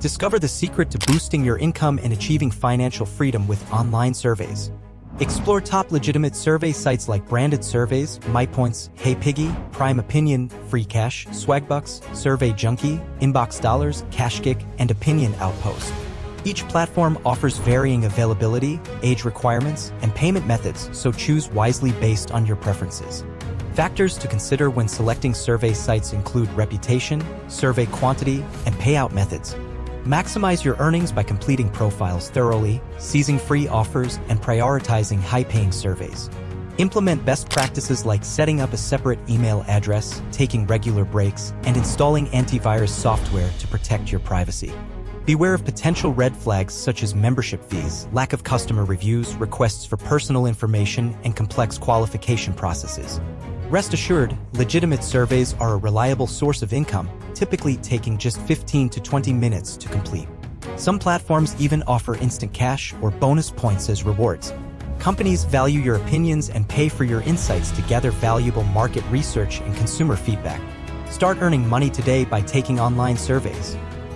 Discover the secret to boosting your income and achieving financial freedom with online surveys. Explore top legitimate survey sites like Branded Surveys, MyPoints, HeyPiggy, Prime Opinion, Free Cash, Swagbucks, Survey Junkie, Inbox Dollars, CashGick, and Opinion Outpost. Each platform offers varying availability, age requirements, and payment methods, so choose wisely based on your preferences. Factors to consider when selecting survey sites include reputation, survey quantity, and payout methods. Maximize your earnings by completing profiles thoroughly, seizing free offers, and prioritizing high-paying surveys. Implement best practices like setting up a separate email address, taking regular breaks, and installing antivirus software to protect your privacy. Beware of potential red flags such as membership fees, lack of customer reviews, requests for personal information, and complex qualification processes. Rest assured, legitimate surveys are a reliable source of income, typically taking just 15 to 20 minutes to complete. Some platforms even offer instant cash or bonus points as rewards. Companies value your opinions and pay for your insights to gather valuable market research and consumer feedback. Start earning money today by taking online surveys.